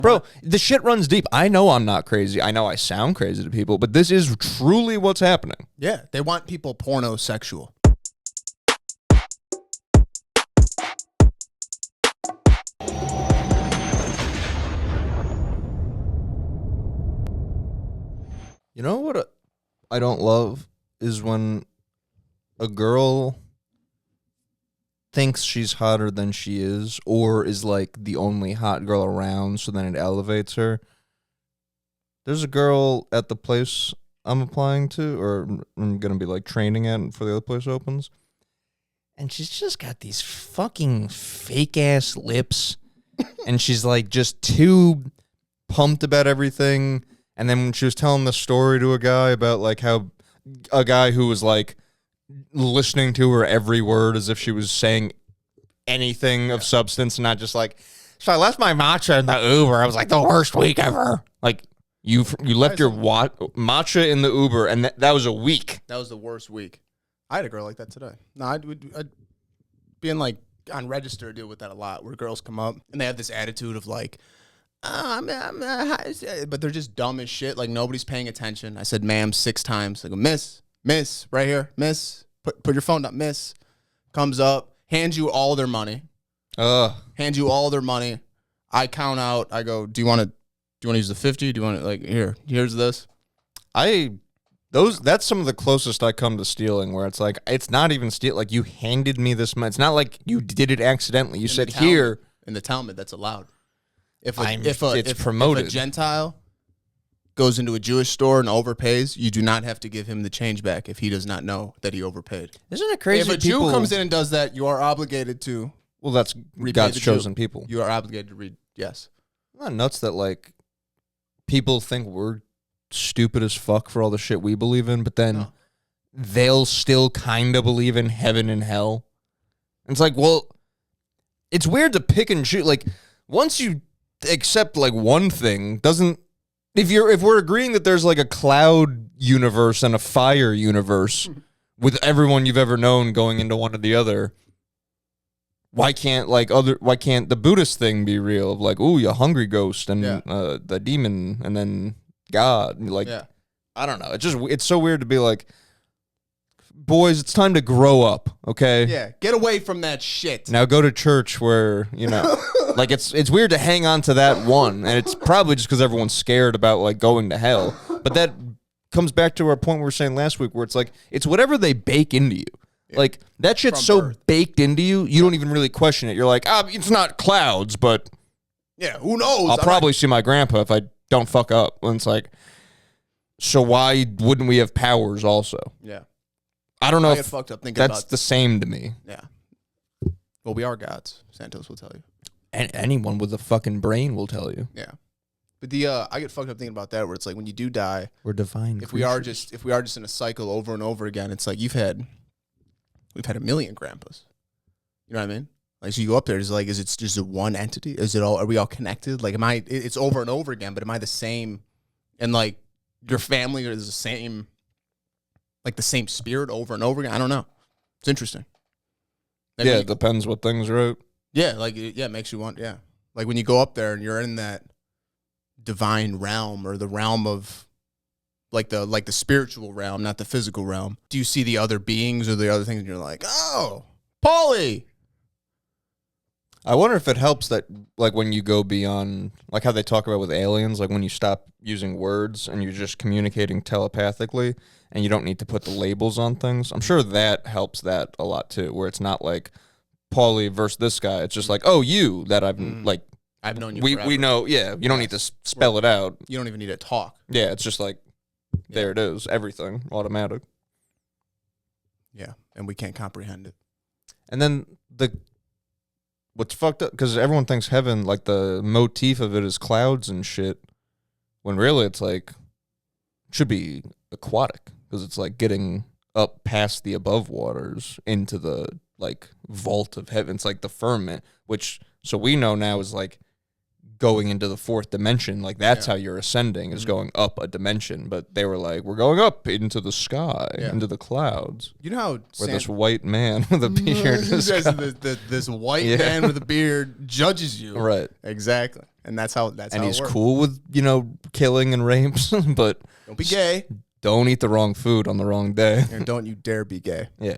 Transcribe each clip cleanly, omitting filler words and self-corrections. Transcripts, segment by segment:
Bro, the shit runs deep. I know I'm not crazy. I know I sound crazy to people, but this is truly what's happening. Yeah, they want people pornosexual. You know what I don't love is when a girl thinks she's hotter than she is, or is like the only hot girl around, so then it elevates her. There's a girl at the place I'm applying to, or I'm going to be like training at before the other place opens. And she's just got these fucking fake ass lips. And she's like just too pumped about everything. And then when she was telling the story to a guy about like how a guy who was like listening to her every word as if she was saying anything of substance, and not just like, so I left my matcha in the Uber. I was like, the worst week ever. Like, you left your matcha in the Uber, and that was a week. That was the worst week. I had a girl like that today. No, I'd being like on register, I deal with that a lot, where girls come up and they have this attitude of like, but they're just dumb as shit. Like nobody's paying attention. I said, ma'am, 6 times. I go, miss, right here, miss. Put your phone up, miss. Comes up, hands you all their money. Hands you all their money. I count out. I go, do you want to use the 50? Do you want to like here's this? That's some of the closest I come to stealing, where it's like, it's not even steal. Like, you handed me this money. It's not like you did it accidentally. You said here. In the Talmud, that's allowed. If promoted. If a Gentile goes into a Jewish store and overpays, you do not have to give him the change back if he does not know that he overpaid. Isn't it crazy? If a Jew comes in and does that, you are obligated to. Well, that's God's chosen people. You are obligated to read. Yes. Isn't that nuts that like people think we're stupid as fuck for all the shit we believe in, but then they'll still kind of believe in heaven and hell. And it's like, well, it's weird to pick and choose. Like, once you accept like one thing, if we're agreeing that there's like a cloud universe and a fire universe with everyone you've ever known going into one or the other, why can't the Buddhist thing be real? Of like, ooh, you hungry ghost and the demon and then God. Like, I don't know. It's so weird to be like, boys, it's time to grow up, okay? Yeah, get away from that shit. Now go to church where, like it's weird to hang on to that one, and it's probably just because everyone's scared about like going to hell. But that comes back to our point we were saying last week, where it's like, it's whatever they bake into you. Yeah. Like, that shit's from so birth. Baked into you, you don't even really question it. You're like, it's not clouds, but yeah, who knows? I'll probably see my grandpa if I don't fuck up. And it's like, so why wouldn't we have powers also? Yeah. I don't know if fucked up thinking that's the same to me. Yeah. Well, we are gods, Santos will tell you. And anyone with a fucking brain will tell you. Yeah. But I get fucked up thinking about that, where it's like when you do die, we're divine. If we are just in a cycle over and over again, it's like we've had 1 million grandpas. You know what I mean? Like, so you go up there, it's like, is it just one entity? Are we all connected? Like, it's over and over again, but am I the same? And like your family is the same. Like the same spirit over and over again? I don't know. It's interesting. Like it depends what things are out. Yeah, like, it makes you want, Like when you go up there and you're in that divine realm, or the realm of, like the spiritual realm, not the physical realm. Do you see the other beings or the other things and you're like, oh, Paulie. I wonder if it helps that, like, when you go beyond, like how they talk about with aliens, like when you stop using words and you're just communicating telepathically and you don't need to put the labels on things. I'm sure that helps that a lot too, where it's not like Paulie versus this guy. It's just like, oh, you that I've known you. We know. Yeah, you don't need to spell it out. You don't even need to talk. Yeah, it's just like there it is. Everything automatic. Yeah, and we can't comprehend it. And then what's fucked up, because everyone thinks heaven, like the motif of it is clouds and shit, when really it's like, it should be aquatic, because it's like getting up past the above waters into the like vault of heaven. It's like the firmament, which, so we know now, is like going into the fourth dimension. Like, that's how you're ascending, is going up a dimension. But they were like, we're going up into the sky, into the clouds. You know how where this white man with a beard this white man with a beard judges you. Right. Exactly. And that's how he's cool with, you know, killing and rapes, but don't be gay. Don't eat the wrong food on the wrong day. And don't you dare be gay. Yeah.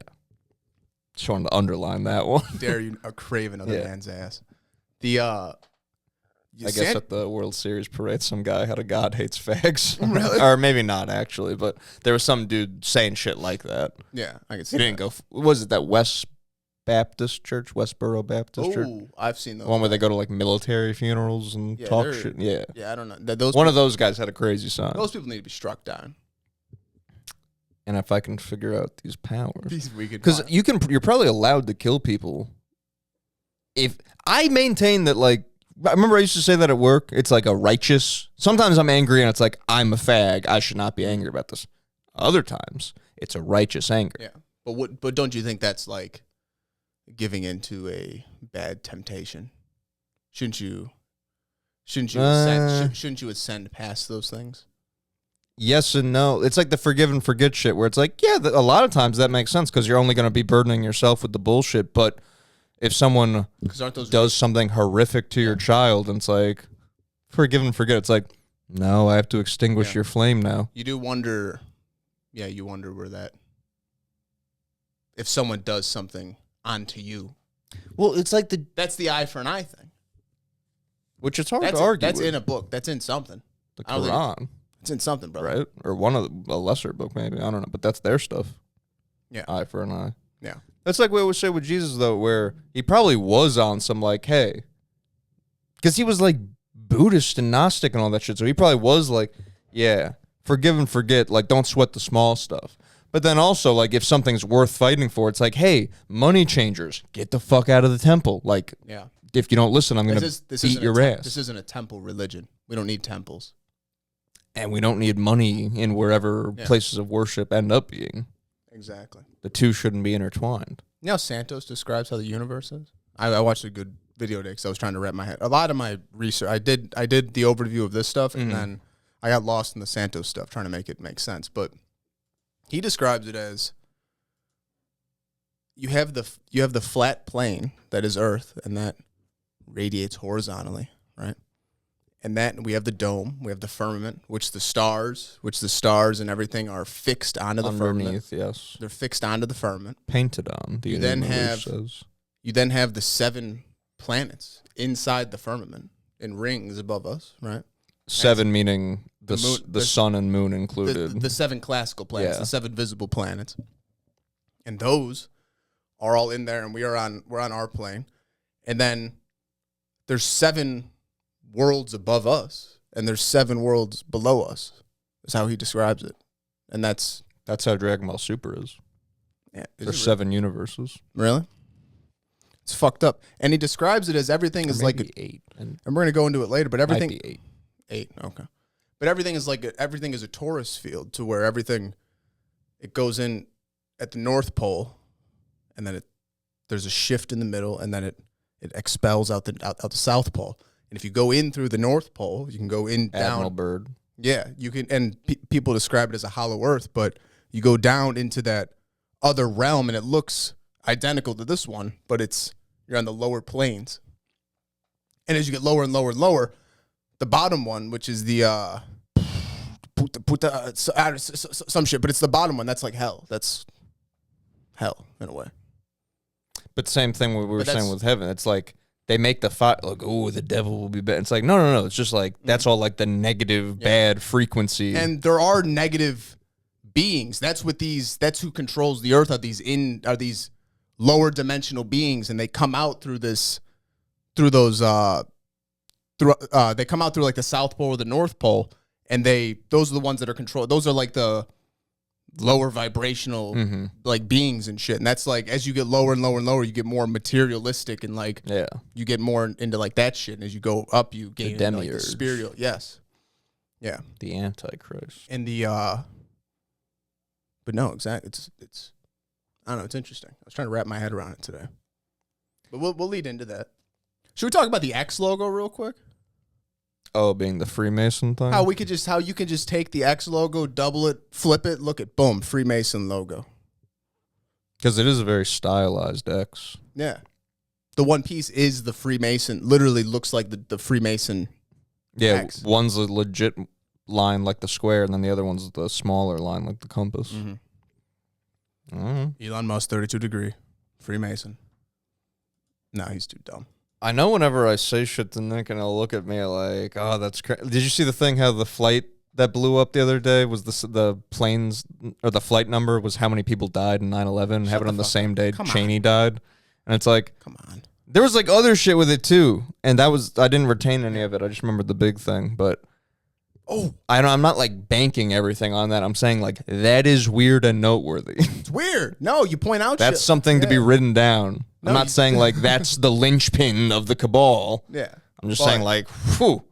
Just wanted to underline that one. Dare you crave another man's ass. I guess at the World Series parade, some guy had a God hates fags. Really? Or maybe not, actually, but there was some dude saying shit like that. Yeah, I can see He didn't go... Was it that West Baptist Church? Westboro Baptist Church? Oh, I've seen those. One where they go to, like, military funerals and talk shit? Yeah. Yeah, I don't know. One of those guys had a crazy sign. Those people need to be struck down. And if I can figure out these powers... Because you're probably allowed to kill people. If... I maintain that, like... I remember I used to say that at work. It's like a righteous... Sometimes I'm angry and it's like, I'm a fag. I should not be angry about this. Other times, it's a righteous anger. Yeah. But don't you think that's like giving into a bad temptation? Shouldn't you ascend past those things? Yes and no. It's like the forgive and forget shit where it's like, yeah, a lot of times that makes sense because you're only going to be burdening yourself with the bullshit, but... If someone does something horrific to your child, and it's like, forgive and forget. It's like, no, I have to extinguish your flame now. You do wonder, you wonder where that, if someone does something onto you. Well, it's like that's the eye for an eye thing. Which it's hard to argue That's with. in a book. That's in something. The Quran. It's in something, brother. Right? Or a lesser book, maybe. I don't know. But that's their stuff. Yeah. Eye for an eye. Yeah. That's like what I would say with Jesus, though, where he probably was on some, like, hey, because he was, like, Buddhist and Gnostic and all that shit, so he probably was like, yeah, forgive and forget, like, don't sweat the small stuff. But then also, like, if something's worth fighting for, it's like, hey, money changers, get the fuck out of the temple. Like, if you don't listen, I'm going to beat your ass. This isn't a temple religion. We don't need temples. And we don't need money in wherever places of worship end up being. Exactly. The two shouldn't be intertwined. You know how Santos describes how the universe is? I watched a good video today because I was trying to wrap my head. A lot of my research, I did the overview of this stuff, and then I got lost in the Santos stuff, trying to make it make sense. But he describes it as you have the flat plane that is Earth, and that radiates horizontally, right? And that we have the dome, we have the firmament, which the stars and everything are fixed onto the firmament. Yes. They're fixed onto the firmament. Painted on. You then have the 7 planets inside the firmament in rings above us, right? 7 meaning the sun and moon included. The 7 classical planets, the 7 visible planets. And those are all in there, and we're on our plane. And then there's 7 worlds above us, and there's 7 worlds below us. Is how he describes it, and that's how Dragon Ball Super is. Yeah, there's 7 universes. Really? It's fucked up, and he describes it as everything is like 8, and we're gonna go into it later. But everything might be 8, okay. But everything is everything is a torus field to where everything it goes in at the North Pole, and then there's a shift in the middle, and then it expels out the South Pole. And if you go in through the North Pole, you can go in down. Admiral Byrd. Yeah, you can, and people describe it as a hollow Earth, but you go down into that other realm, and it looks identical to this one, but you're on the lower planes. And as you get lower and lower and lower, the bottom one, which is the some shit, but it's the bottom one. That's like hell. That's hell in a way. But same thing we were saying with heaven. It's like. They make the fight like, oh, the devil will be bad. It's like, no. It's just like, that's all like the negative, bad frequency. And there are negative beings. That's who controls the earth are these lower dimensional beings. And they come out they come out through like the South Pole or the North Pole. And those are the ones that are controlled. Those are like the lower vibrational like beings and shit, and that's like as you get lower and lower and lower, you get more materialistic and like you get more into like that shit. And as you go up, you gain into, like, the spiritual. Yes, yeah, the Antichrist and the But no, exactly. It's I don't know. It's interesting. I was trying to wrap my head around it today, but we'll lead into that. Should we talk about the X logo real quick? Oh, being the Freemason thing? How you can just take the X logo, double it, flip it, look at, boom, Freemason logo. Because it is a very stylized X. Yeah. The one piece is the Freemason, literally looks like the Freemason X. One's a legit line like the square, and then the other one's the smaller line like the compass. Elon Musk, 32 degree, Freemason. No, he's too dumb. I know whenever I say shit to Nick and he'll look at me like, oh, that's crazy. Did you see the thing how the flight that blew up the other day was the planes, or the flight number was how many people died in 9/11, have it on the same day Cheney died? And it's like, come on. There was like other shit with it too. And I didn't retain any of it. I just remembered the big thing. But I'm not like banking everything on that. I'm saying like that is weird and noteworthy. It's weird. No, you point out that's shit. Something to be written down. No, I'm not saying like that's the linchpin of the cabal. Yeah. I'm just saying like, whew,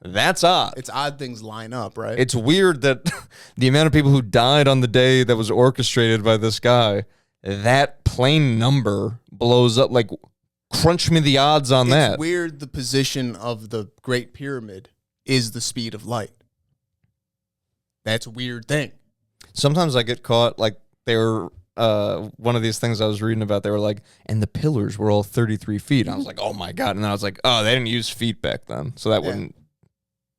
that's odd. It's odd things line up, right? It's weird that the amount of people who died on the day that was orchestrated by this guy, that plane number blows up. Like, crunch me the odds on that. It's weird the position of the Great Pyramid is the speed of light. That's a weird thing. Sometimes I get caught, like, they were, one of these things I was reading about, they were like, and the pillars were all 33 feet. And I was like, oh my God. And then I was like, oh, they didn't use feet back then. So that wouldn't,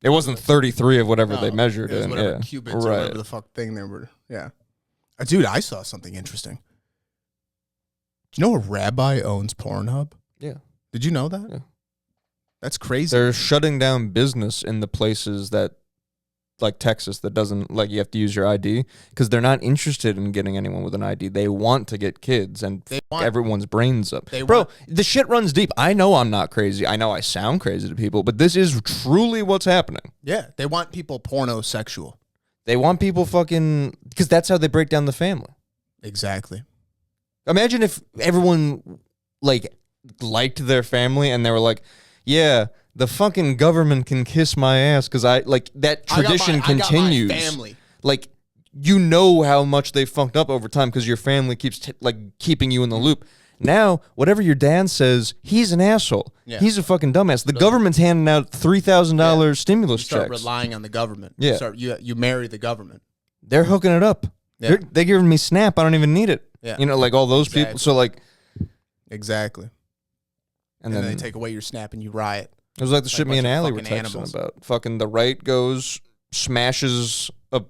it wasn't 33 of whatever they measured it was in. Whatever cubits or whatever the fuck thing they were. Yeah. Dude, I saw something interesting. Do you know a rabbi owns Pornhub? Yeah. Did you know that? Yeah. That's crazy. They're shutting down business in the places that, like Texas, that doesn't, like, you have to use your ID, because they're not interested in getting anyone with an ID. They want to get kids and everyone's brains up. Bro, the shit runs deep. I know I'm not crazy. I know I sound crazy to people, but this is truly what's happening. Yeah. They want people pornosexual. They want people fucking, because that's how they break down the family. Exactly. Imagine if everyone, like, liked their family and they were like, yeah, the fucking government can kiss my ass because that tradition continues. I got my family. Like, you know how much they fucked up over time because your family keeps keeping you in the loop. Now, whatever your dad says, he's an asshole. Yeah. He's a fucking dumbass. The government's handing out $3,000 stimulus checks. You start relying on the government. Yeah. You marry the government. They're hooking it up. Yeah. They're giving me Snap. I don't even need it. Yeah. You know, like all those people. So, like. Exactly. And then they take away your Snap and you riot. It was like the shit me and Allie were texting about. Fucking the right goes, smashes a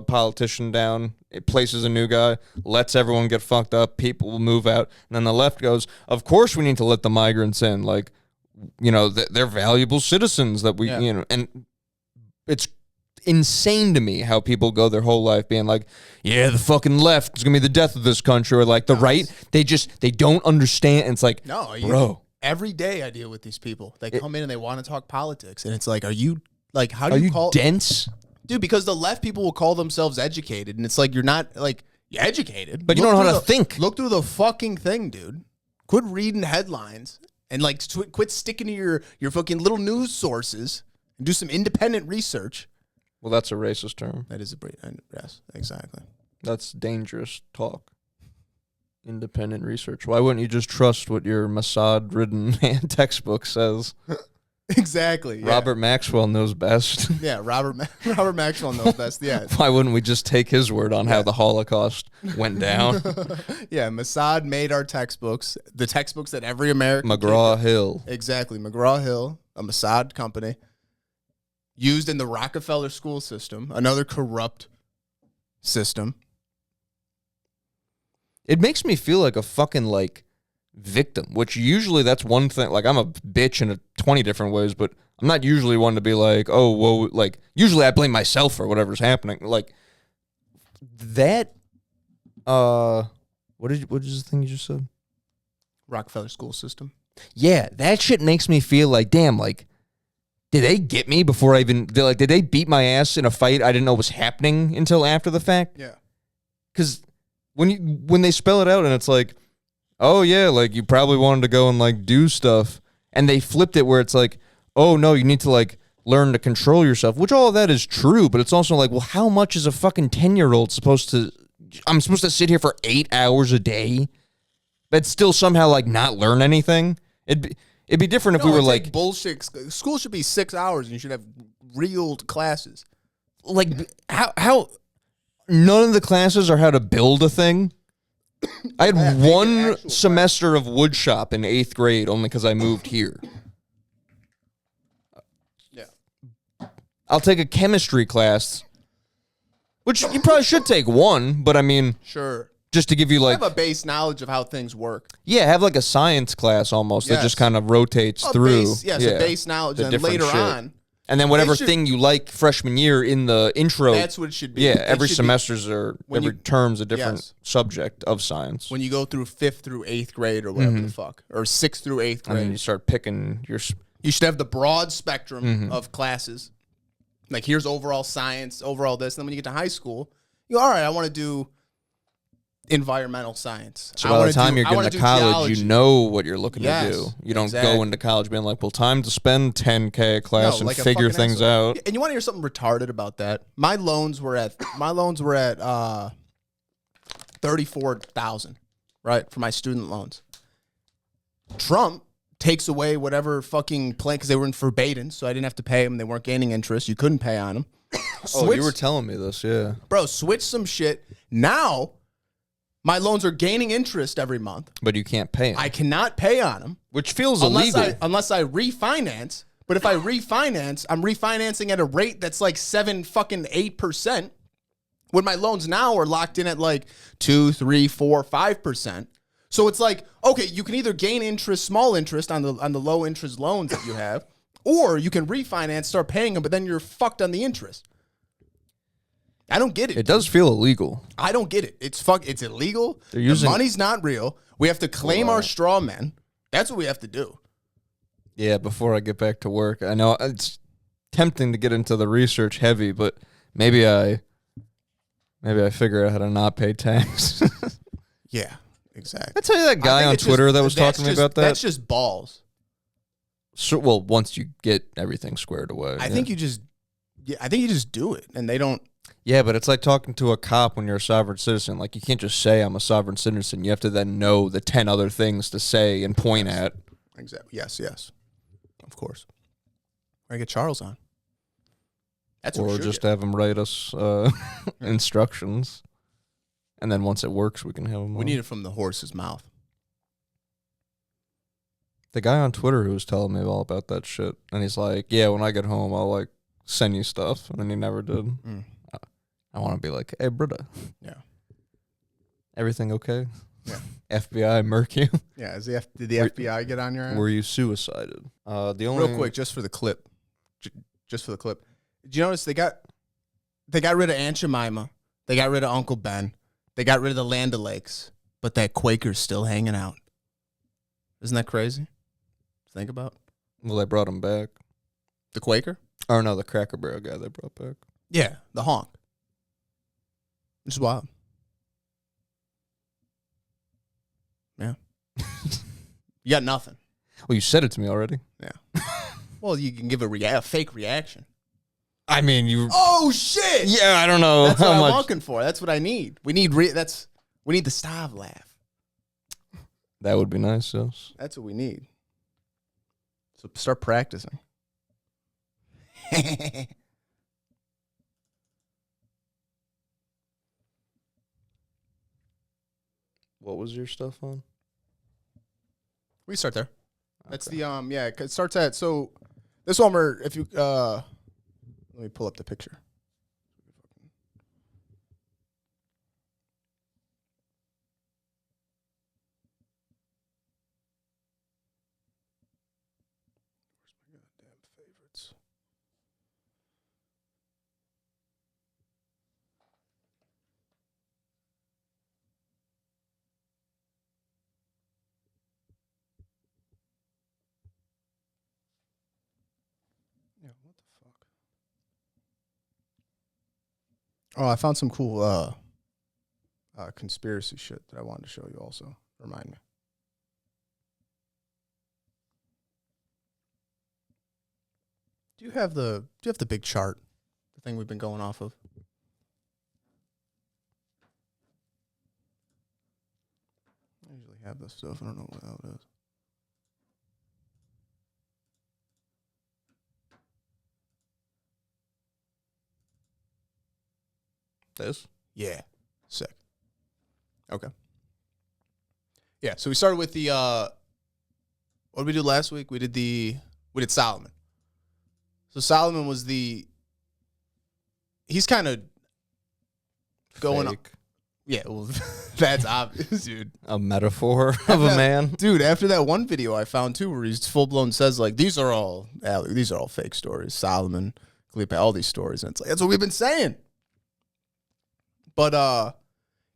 politician down, it places a new guy, lets everyone get fucked up, people will move out, and then the left goes, of course we need to let the migrants in, like, you know, they're valuable citizens that we, you know, and it's insane to me how people go their whole life being like, yeah, the fucking left is gonna be the death of this country, or like the right, they don't understand. And it's like, no, bro. Every day I deal with these people. They come in and they want to talk politics, and it's like, are you like, how do are you call dense? Dude, because the left people will call themselves educated, and it's like, you're not, like, you're educated, but you don't know how to think. Look through the fucking thing, dude. Quit reading headlines and like quit sticking to your fucking little news sources and do some independent research. Well, that's a racist term. That is yes, exactly. That's dangerous talk. Independent research. Why wouldn't you just trust what your Mossad-ridden textbook says? Exactly. Yeah. Robert Maxwell knows best. Yeah, Robert Maxwell knows best. Yeah. Why wouldn't we just take his word on how the Holocaust went down? Yeah, Mossad made our textbooks, the textbooks that every American McGraw-Hill. Exactly, McGraw-Hill, a Mossad company, used in the Rockefeller school system, another corrupt system. It makes me feel like a fucking, like, victim, which usually that's one thing. Like, I'm a bitch in 20 different ways, but I'm not usually one to be like, oh, whoa. Like, usually I blame myself for whatever's happening. Like, that, what is the thing you just said? Rockefeller school system. Yeah, that shit makes me feel like, damn, like, did they get me before I even, did they beat my ass in a fight I didn't know was happening until after the fact? Yeah. Because when they spell it out and it's like, oh yeah, like you probably wanted to go and like do stuff, and they flipped it where it's like, oh no, you need to like learn to control yourself, which all of that is true, but it's also like, well, how much is a fucking 10-year-old supposed to, I'm supposed to sit here for 8 hours a day, but still somehow like not learn anything? It'd be different if No, we were it's like bullshit. School should be 6 hours, and you should have real classes. how none of the classes are how to build a thing. I had Yeah, make an one actual semester of woodshop in 8th grade only because I moved here. Yeah. I'll take a chemistry class, which you probably should take one, but I mean, Sure. just to give you I like, have a base knowledge of how things work. yeah, have like a science class almost that Yes. just kind of rotates A through. base, yes, a base knowledge, the and different later shit. on, And then whatever should- thing you like freshman year in the intro. that's what it should be. Yeah, It every should be- semester's or when every you- term's a different yes. subject of science. when you go through 5th through 8th grade or whatever the fuck, or 6th through 8th And then grade. you start picking your. You should have the broad spectrum Mm-hmm. of classes. Like, here's overall science, overall this. And then when you get to high school, you go, all right, I want to do environmental science. So I by wanna the time do- you're I getting wanna to do college, geology. you know what you're looking Yes, to do. You don't exactly. go into college being like, well, time to spend 10K a class No, and like a figure fucking things asshole. out. And you want to hear something retarded about that? My loans were at 34,000, right, for my student loans. Trump takes away whatever fucking plan because they were in forbearance, so I didn't have to pay them. They weren't gaining interest. You couldn't pay on them. Oh, you were telling me this, yeah. Bro, switch some shit. Now, my loans are gaining interest every month. But you can't pay 'em, I cannot pay on them which feels unless illegal. unless I refinance. But if I refinance, I'm refinancing at a rate that's like 8%. When my loans now are locked in at like 2, 3, 4, 5%. So it's like, okay, you can either gain interest, small interest on the low interest loans that you have, or you can refinance, start paying them, but then you're fucked on the interest. I don't get it. It does feel illegal. I don't get it. It's illegal. They're using- The money's not real. We have to claim our straw men. That's what we have to do. Yeah, before I get back to work. I know it's tempting to get into the research heavy, but maybe I figure out how to not pay tax. Yeah, exactly. I tell you that guy I think on it's Twitter just- that was that's talking to me just- about that. That's just balls. So, well, once you get everything squared away. I think you just do it, and they don't. Yeah, but it's like talking to a cop when you're a sovereign citizen. Like, you can't just say I'm a sovereign citizen. You have to then know the 10 other things to say and point at. Exactly. Yes. Of course. I get Charles on. That's what we Or should just get. have him write us instructions. And then once it works, we can have him We on. need it from the horse's mouth. The guy on Twitter who was telling me all about that shit. And he's like, yeah, when I get home, I'll, like, send you stuff. And then he never did. Mm. I want to be like, hey, brother. Yeah. Everything okay? Yeah. FBI murk you? Yeah. Did the FBI get on your ass? Were you suicided? The only Real quick, just for the clip. Just for the clip. Did you notice they got rid of Aunt Jemima? They got rid of Uncle Ben. They got rid of the Land O'Lakes. But that Quaker's still hanging out. Isn't that crazy? Think about Well, they brought him back. the Quaker. Or no, the Cracker Barrel guy they brought back. Yeah, the honk. It's wild. Yeah. You got nothing. Well, you said it to me already. Yeah. Well, you can give a fake reaction. I mean, you. Oh shit! Yeah, I don't know That's what how I'm much. looking for. That's what I need. We need the Stav laugh. That would be nice, yes. That's what we need. So start practicing. What was your stuff on? We start there. That's Okay. the yeah. 'Cause it starts at so this one where if you let me pull up the picture. Where's my goddamn favorites? Yeah, what the fuck? Oh, I found some cool conspiracy shit that I wanted to show you also. Remind me. Do you have the big chart? The thing we've been going off of? I usually have this stuff. I don't know what the hell it is. This? Yeah. Sick. Okay. Yeah, so we started with the what did we do last week? We did Solomon. So Solomon was he's kind of going Fake. Yeah, well, that's obvious, dude. A metaphor of a man. Dude, after that one video I found too where he's full blown says like these are all fake stories. Solomon, Cleopatra, all these stories, and it's like that's what we've been saying. But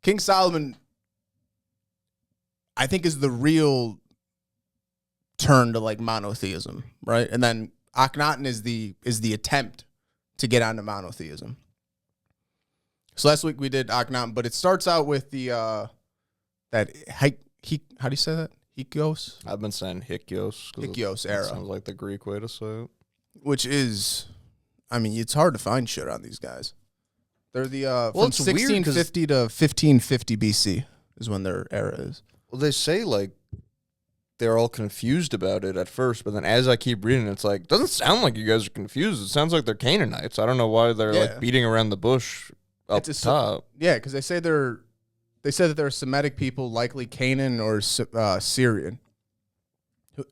King Solomon, I think, is the real turn to like monotheism, right? And then Akhenaten is the attempt to get onto monotheism. So last week we did Akhenaten, but it starts out with the how do you say that? Hyksos? I've been saying Hyksos. Hyksos era. Sounds like the Greek way to say it. Which is, I mean, it's hard to find shit on these guys. They're the from it's weird 1650 to 1550 BC is when their era is. Well, they say like they're all confused about it at first, but then as I keep reading, it's like doesn't sound like you guys are confused. It sounds like they're Canaanites. I don't know why they're like beating around the bush up top. Yeah, because they say that they're Semitic people, likely Canaan or Syrian,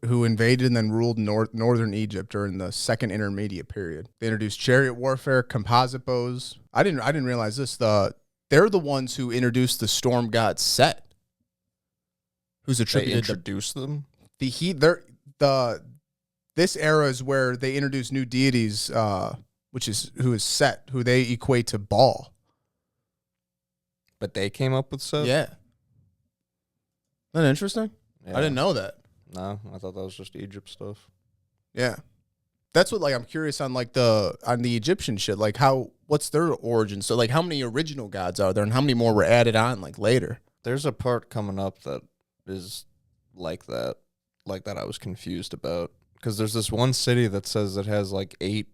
who invaded and then ruled northern Egypt during the Second Intermediate Period. They introduced chariot warfare, composite bows. I didn't realize this. They're the ones who introduced the storm god Set, who's attributed They introduced them. This era is where they introduce new deities, who is Set, who they equate to Baal. But they came up with stuff? Yeah. Isn't that interesting? Yeah. I didn't know that. No, I thought that was just Egypt stuff. Yeah. That's what I'm curious on on the Egyptian shit. Like what's their origin? So like how many original gods are there and how many more were added on like later? There's a part coming up that is like that I was confused about. Because there's this one city that says it has like 8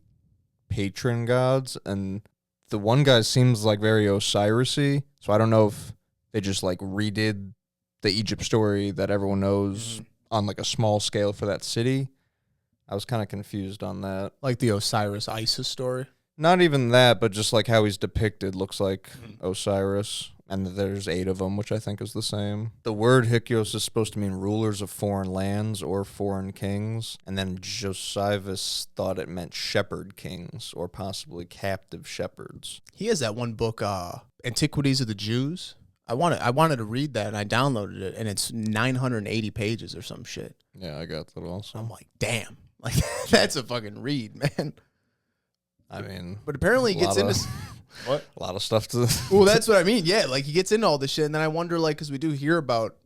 patron gods, and the one guy seems like very Osiris-y, so I don't know if they just like redid the Egypt story that everyone knows on like a small scale for that city. I was kind of confused on that. Like the Osiris Isis story? Not even that, but just like how he's depicted looks like Osiris, and there's 8 of them, which I think is the same. The word Hyksos is supposed to mean rulers of foreign lands or foreign kings, and then Josephus thought it meant shepherd kings or possibly captive shepherds. He has that one book, Antiquities of the Jews. I wanted to read that, and I downloaded it, and it's 980 pages or some shit. Yeah, I got that also. I'm like, damn. Like, that's a fucking read, man. I mean, but apparently he gets into what? A lot of stuff to. Well, that's what I mean. Yeah, like he gets into all this shit, and then I wonder, like, because we hear about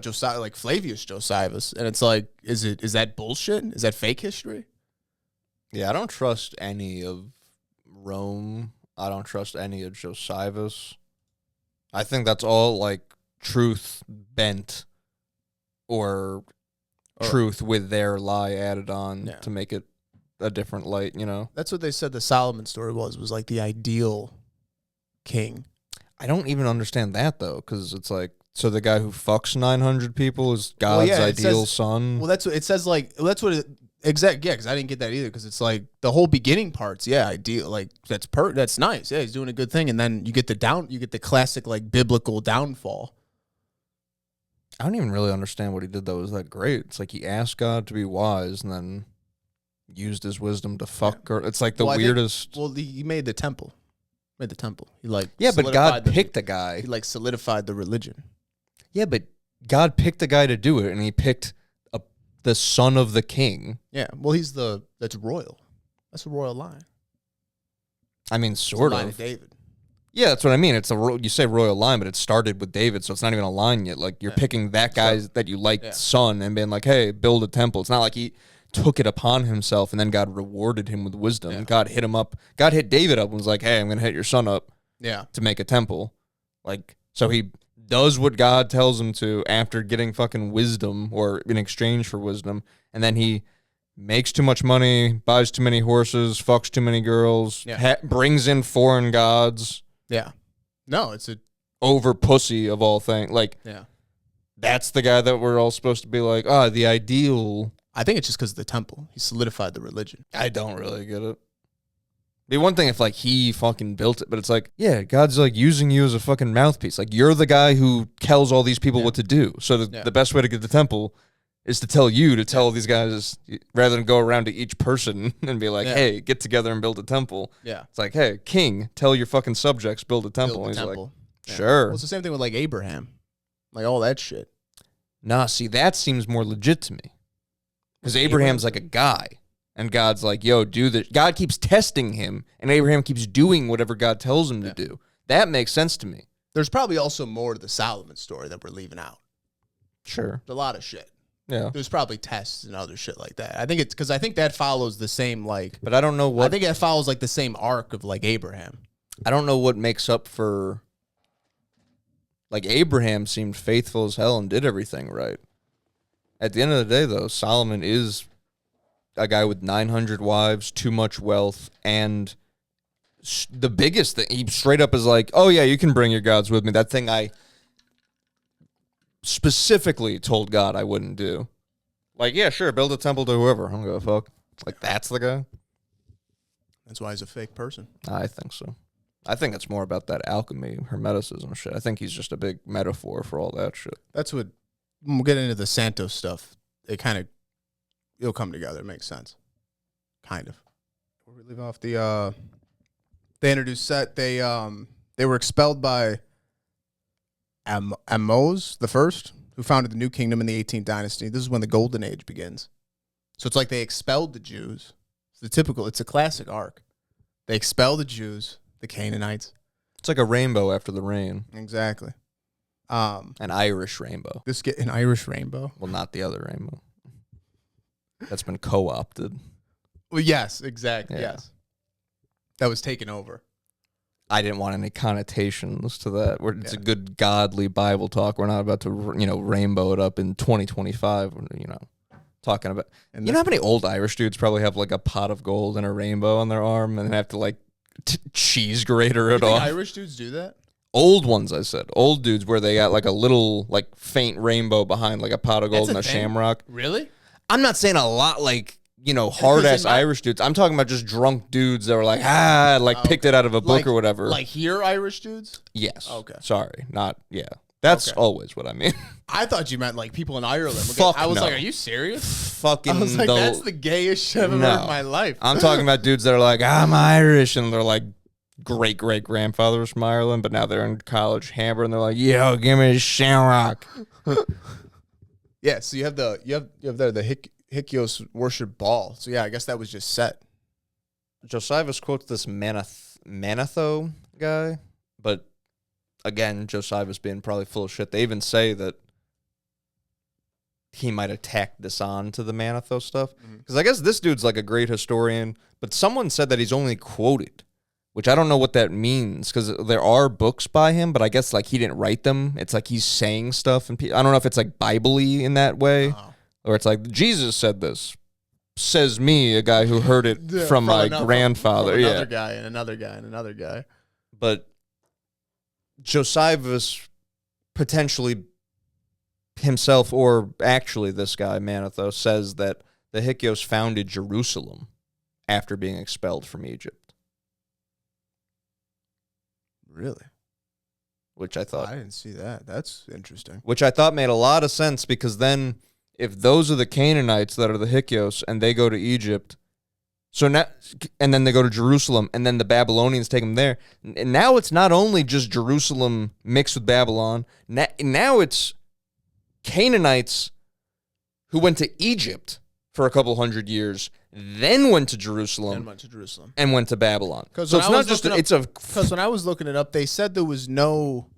Josiah, like Flavius Josephus, and it's like, is that bullshit? Is that fake history? Yeah, I don't trust any of Rome. I don't trust any of Josephus. I think that's all like truth bent or truth with their lie added on to make it a different light, you know? That's what they said the Solomon story was like the ideal king. I don't even understand that, though, because it's like, so the guy who fucks 900 people is God's ideal son? Well, that's what it says, like, that's what it, exactly, yeah, because I didn't get that either, because it's like, the whole beginning parts, yeah, ideal, like, that's nice, yeah, he's doing a good thing, and then you get the classic, like, biblical downfall. I don't even really understand what he did that was that great. It's like he asked God to be wise, and then used his wisdom to fuck her. It's like the weirdest. He made the temple. He like but God picked a guy. He like solidified the religion. Yeah, but God picked a guy to do it, and he picked the son of the king. Yeah, well, that's royal. That's a royal line. I mean, sort of. Line of David. Yeah, that's what I mean. It's you say royal line, but it started with David, so it's not even a line yet. Like you're picking that guy's that you like son and being like, hey, build a temple. It's not like he took it upon himself and then God rewarded him with wisdom. Yeah. God hit him up. God hit David up and was like, hey, I'm going to hit your son up to make a temple. Like, so he does what God tells him to after getting fucking wisdom or in exchange for wisdom. And then he makes too much money, buys too many horses, fucks too many girls, brings in foreign gods. Yeah. No, it's a over pussy of all things. Like, that's the guy that we're all supposed to be like, the ideal. I think it's just because of the temple. He solidified the religion. I don't really get it. Be one thing if like he fucking built it, but it's like, yeah, God's like using you as a fucking mouthpiece. Like you're the guy who tells all these people what to do. So the best way to get the temple is to tell you to tell these guys rather than go around to each person and be like, hey, get together and build a temple. Yeah. It's like, hey, king, tell your fucking subjects build a temple. Build And the he's temple. like, sure. Well, it's the same thing with like Abraham. Like all that shit. Nah, see, that seems more legit to me. Because Abraham's like a guy. And God's like, yo, do this. God keeps testing him, and Abraham keeps doing whatever God tells him to do. That makes sense to me. There's probably also more to the Solomon story that we're leaving out. Sure. A lot of shit. Yeah. There's probably tests and other shit like that. I think it's because I think that follows the same like. But I don't know what. I think it follows like the same arc of like Abraham. I don't know what makes up for. Like Abraham seemed faithful as hell and did everything right. At the end of the day, though, Solomon is a guy with 900 wives, too much wealth, and the biggest thing, he straight up is like, oh yeah, you can bring your gods with me. That thing I specifically told God I wouldn't do. Like, yeah, sure, build a temple to whoever. I don't give a fuck. Like, that's the guy? That's why he's a fake person. I think so. I think it's more about that alchemy, hermeticism shit. I think he's just a big metaphor for all that shit. That's what, when we'll get into the Santos stuff, it kind of, it'll come together. It makes sense. Kind of. Where we leave off they introduced Set. They were expelled by Amos the First, who founded the new kingdom in the 18th dynasty. This is when the Golden Age begins. So it's like they expelled the Jews. It's a classic arc. They expel the Jews, the Canaanites. It's like a rainbow after the rain. Exactly. An Irish rainbow. An Irish rainbow. Well, not the other rainbow. That's been co-opted. Well, yes, exactly. Yeah. Yes. That was taken over. I didn't want any connotations to that. It's a good godly Bible talk. We're not about to, rainbow it up in 2025, talking about. And you know how many old Irish dudes probably have like a pot of gold and a rainbow on their arm and have to like cheese grater it off? Irish dudes do that? Old ones, I said. Old dudes where they got like a little like faint rainbow behind like a pot of gold and a shamrock. Really? I'm not saying a lot like, hard-ass Irish dudes. I'm talking about just drunk dudes that were like, picked it out of a book or whatever. Like here Irish dudes? Yes. Okay. Sorry. Not, yeah. That's always what I mean. I thought you meant like people in Ireland. I was like, are you serious? Fucking I was like, that's the gayest shit I've ever heard in my life. I'm talking about dudes that are like, I'm Irish, and they're like great-great-grandfathers from Ireland, but now they're in college Hamburg, and they're like, yo, give me a shamrock. Yeah, so you have the Hyksos worship ball. So yeah, I guess that was just set. Josephus quotes this Manetho guy, but again, Josephus being probably full of shit. They even say that he might have tacked this on to the Manetho stuff. Because I guess this dude's like a great historian, but someone said that he's only quoted, which I don't know what that means, because there are books by him, but I guess like he didn't write them. It's like he's saying stuff, and I don't know if it's like Bible-y in that way. Or it's like, Jesus said this, says me, a guy who heard it from my grandfather. From another guy and another guy and another guy. But Josephus potentially himself, or actually this guy, Manetho, says that the Hyksos founded Jerusalem after being expelled from Egypt. Really? Which I thought... I didn't see that. That's interesting. Which I thought made a lot of sense, because then... if those are the Canaanites that are the Hyksos and they go to Egypt, and then they go to Jerusalem, and then the Babylonians take them there, and now it's not only just Jerusalem mixed with Babylon, now it's Canaanites who went to Egypt for a couple hundred years, then went to Jerusalem, and went to Babylon. So it's not just because when I was looking it up, they said there was no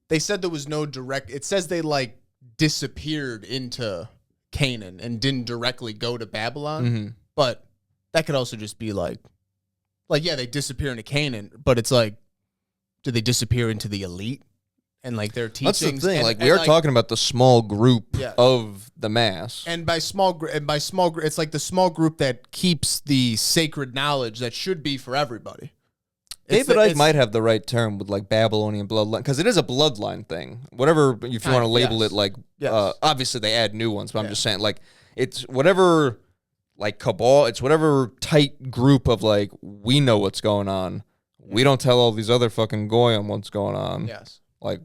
direct. It says they like disappeared into Canaan and didn't directly go to Babylon, but that could also just be like yeah, they disappear into Canaan, but it's like, do they disappear into the elite and like their teachings? That's the thing. We are talking about the small group of the mass, and by small group, it's like the small group that keeps the sacred knowledge that should be for everybody. David Icke might have the right term with like Babylonian bloodline, because it is a bloodline thing. Whatever, if you want to label it, like obviously they add new ones, but I'm just saying like it's whatever like cabal. It's whatever tight group of like, we know what's going on. We don't tell all these other fucking goyim what's going on. Yes. Like,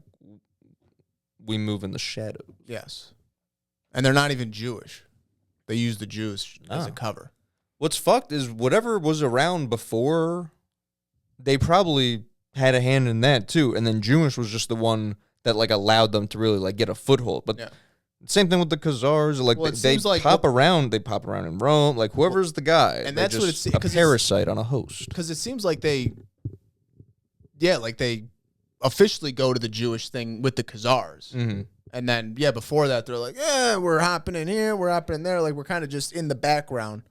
we move in the shadows. Yes. And they're not even Jewish. They use the Jews as a Oh. cover. What's fucked is whatever was around before, they probably had a hand in that too. And then Jewish was just the one that like allowed them to really like get a foothold. But Yeah. same thing with the Khazars. Like Well, it they seems like pop around. They pop around in Rome. Like whoever's the guy. And they're that's what just it's- a 'cause parasite on a host. Because it seems like they officially go to the Jewish thing with the Khazars. Mm-hmm. And then, before that, they're like, we're hopping in here, we're hopping in there. Like, we're kind of just in the background.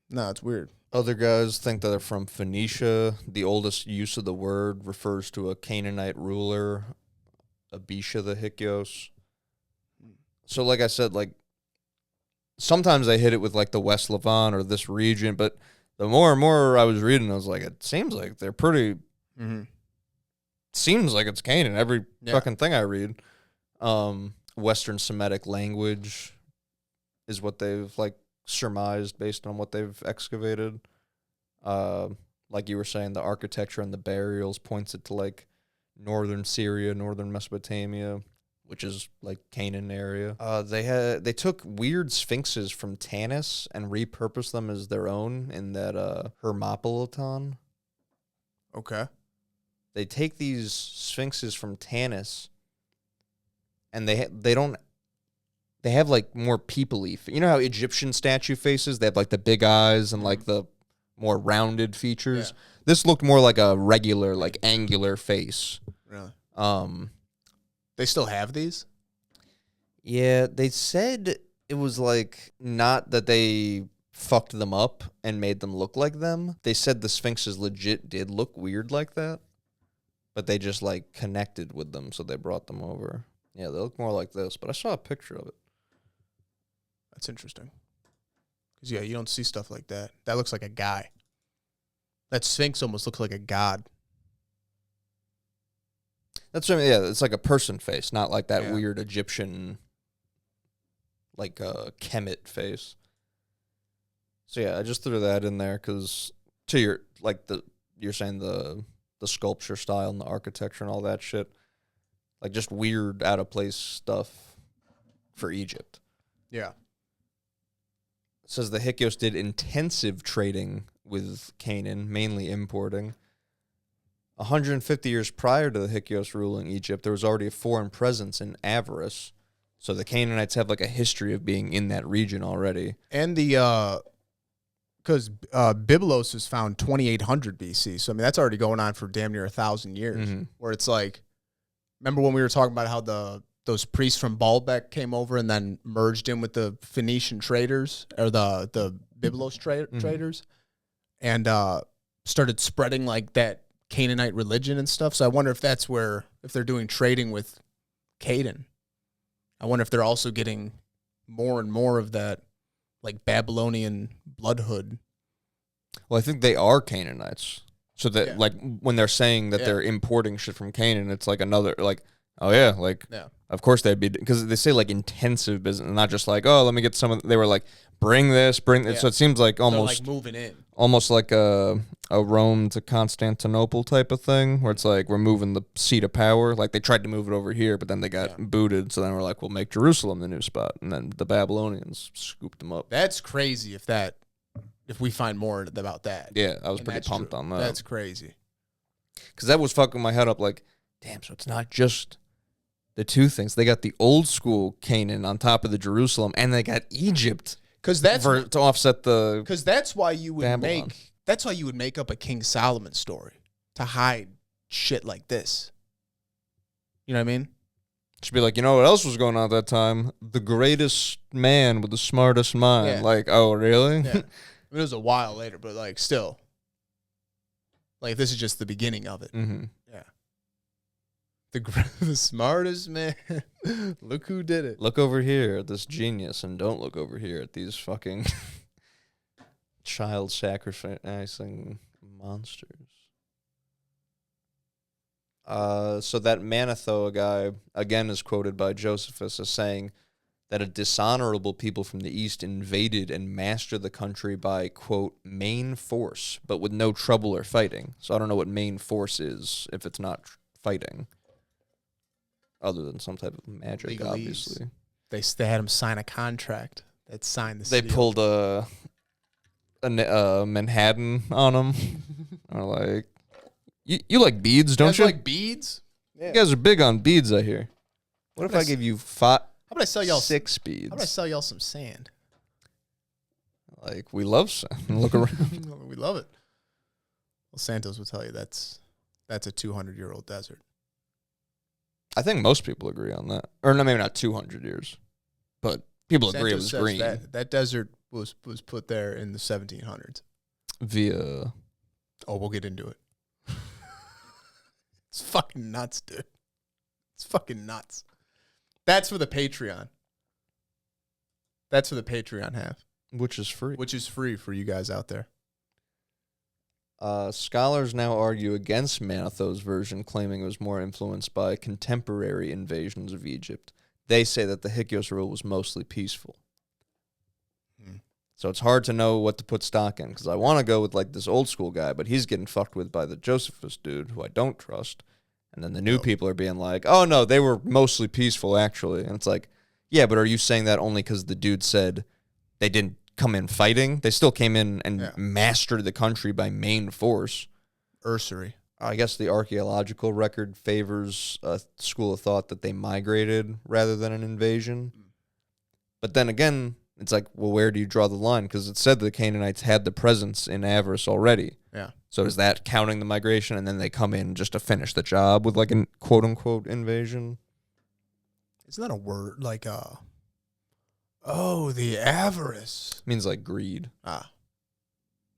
No, it's weird. Other guys think that they're from Phoenicia. The oldest use of the word refers to a Canaanite ruler, Abisha the Hyksos. So, like I said, like sometimes I hit it with like the West Levant or this region, but the more and more I was reading, I was like, it seems like they're pretty. Mm-hmm. Seems like it's Canaan. Every Yeah. fucking thing I read. Western Semitic language is what they've like surmised based on what they've excavated. Like you were saying, the architecture and the burials points it to like northern Syria, northern Mesopotamia, which is like Canaan area. They took weird sphinxes from Tanis and repurposed them as their own in that Hermopolitan. Okay. They take these sphinxes from Tanis, and they have like more people-y. You know how Egyptian statue faces, they have like the big eyes and like the more rounded features. Yeah. This looked more like a regular, like angular face. Really? They still have these? Yeah, they said it was like not that they fucked them up and made them look like them. They said the sphinxes legit did look weird like that, but they just like connected with them, so they brought them over. Yeah, they look more like this, but I saw a picture of it. That's interesting. Because, you don't see stuff like that. That looks like a guy. That sphinx almost looks like a god. That's what I mean, yeah, it's like a person face, not like that Yeah. weird Egyptian, like Kemet face. So yeah, I just threw that in there because to your like you're saying the sculpture style and the architecture and all that shit, like just weird out of place stuff for Egypt. Yeah. It says the Hyksos did intensive trading with Canaan, mainly importing. 150 years prior to the Hyksos ruling Egypt, there was already a foreign presence in avarice. So the Canaanites have like a history of being in that region already. And because Byblos was found 2800 BC. So, I mean, that's already going on for damn near 1,000 years. Mhm. Where it's like, remember when we were talking about how those priests from Baalbek came over and then merged in with the Phoenician traders, or the Byblos traders, and started spreading like that Canaanite religion and stuff. So I wonder if that's where, if they're doing trading with Canaan, I wonder if they're also getting more and more of that like Babylonian bloodhood. Well, I think they are Canaanites. So that Yeah. like when they're saying that Yeah. they're importing shit from Canaan, it's like another like, oh yeah, like Yeah. of course they'd be, because they say like intensive business, not just like, oh, let me get some of. They were like, bring this, bring this. Yeah. So it seems like They're almost like moving in. almost like a Rome to Constantinople type of thing, where it's like we're moving the seat of power. Like they tried to move it over here, but then they got booted. So then we're like, we'll make Jerusalem the new spot, and then the Babylonians scooped them up. That's crazy if we find more about that. Yeah, I was And pretty that's pumped true. on that. That's crazy. Because that was fucking my head up like, damn, so it's not just the two things. They got the old school Canaan on top of the Jerusalem, and they got Egypt Because that's to offset the. Because that's why you would Babylon. make up a King Solomon story to hide shit like this. You know what I mean? Should be like, you know what else was going on at that time? The greatest man with the smartest mind. Yeah. Like, oh, really? Yeah. I mean, it was a while later, but like still. Like this is just the beginning of it. Mm-hmm. Yeah. The smartest man. Look who did it. Look over here at this genius, and don't look over here at these fucking child sacrificing monsters. So that Manetho guy, again, is quoted by Josephus as saying, that a dishonorable people from the east invaded and mastered the country by, quote, main force, but with no trouble or fighting. So I don't know what main force is if it's not fighting, other than some type of magic, Legalese. obviously. They had him sign a contract that signed the They city. pulled a Manhattan on him. Or like, you like beads, don't you? Like beads? Yeah. You guys are big on beads, I hear. What if I give you How about I sell y'all 6 beads? How about I sell y'all some sand? Like, we love sand. Look around. We love it. Well, Santos will tell you that's a 200-year-old desert. I think most people agree on that. Or no, maybe not 200 years. But people agree it was says green. That desert was put there in the 1700s. Via... Oh, we'll get into it. It's fucking nuts, dude. It's fucking nuts. That's for the Patreon. That's for the Patreon half. Which is free. Which is free for you guys out there. Scholars now argue against Manetho's version, claiming it was more influenced by contemporary invasions of Egypt. They say that the Hyksos rule was mostly peaceful. So it's hard to know what to put stock in, because I want to go with like this old school guy, but he's getting fucked with by the Josephus dude, who I don't trust. And then the new people are being like, oh no, they were mostly peaceful actually. And it's like, yeah, but are you saying that only because the dude said they didn't come in fighting? They still came in and mastered the country by main force. Usury. I guess the archaeological record favors a school of thought that they migrated rather than an invasion. But then again, it's like, well, where do you draw the line? Because it said the Canaanites had the presence in Avaris already. Yeah. So is that counting the migration, and then they come in just to finish the job with like a quote-unquote invasion? Isn't that a word? Like, the avarice. It means like greed. Ah.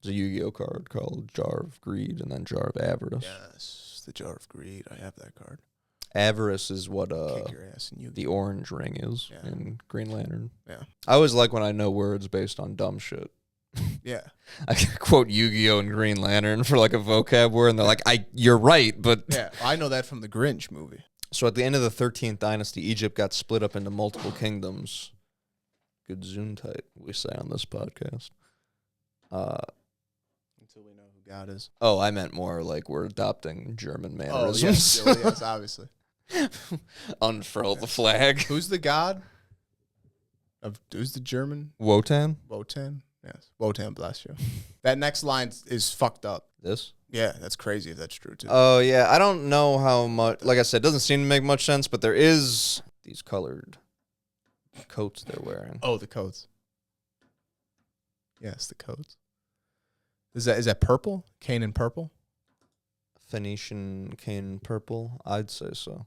There's a Yu-Gi-Oh card called Jar of Greed and then Jar of Avarice. Yes, the Jar of Greed. I have that card. Avarice is what Kick your ass in Yu-Gi-Oh. the orange ring is in Green Lantern. Yeah. I always like when I know words based on dumb shit. Yeah. I quote Yu-Gi-Oh and Green Lantern for like a vocab word, and they're like, you're right, but... Yeah, I know that from the Grinch movie. So at the end of the 13th dynasty, Egypt got split up into multiple kingdoms. Good Gesundheit, we say on this podcast. Until we know who God is. Oh, I meant more like we're adopting German mannerisms. Oh, yes, obviously. Unfurl the flag. Who's the god? Who's the German? Wotan? Wotan? Yes. Wotan, bless you. That next line is fucked up. This? Yeah, that's crazy if that's true, too. Oh, yeah. I don't know how much... Like I said, it doesn't seem to make much sense, but there is these colored coats they're wearing. Oh, the coats. Yes, the coats. Is that purple? Canaan purple? Phoenician Canaan purple? I'd say so.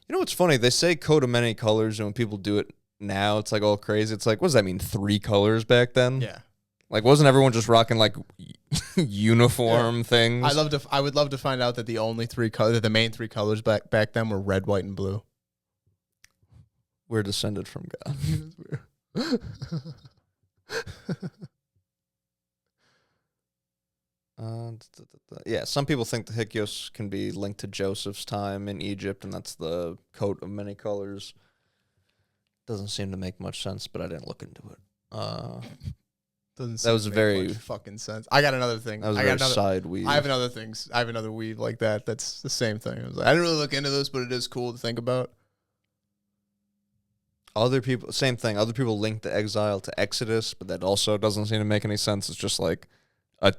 You know what's funny? They say coat of many colors, and when people do it now, it's like all crazy. It's like, what does that mean? 3 colors back then? Yeah. Like, wasn't everyone just rocking like uniform things? I would love to find out that the main 3 colors back then were red, white, and blue. We're descended from God. Yeah, some people think the Hyksos can be linked to Joseph's time in Egypt, and that's the coat of many colors. Doesn't seem to make much sense, but I didn't look into it. That was very fucking sense. I got another thing. That was a side weave. I have another weave like that. That's the same thing. I didn't really look into this, but it is cool to think about. Other people, same thing. Other people link the exile to Exodus, but that also doesn't seem to make any sense. It's just like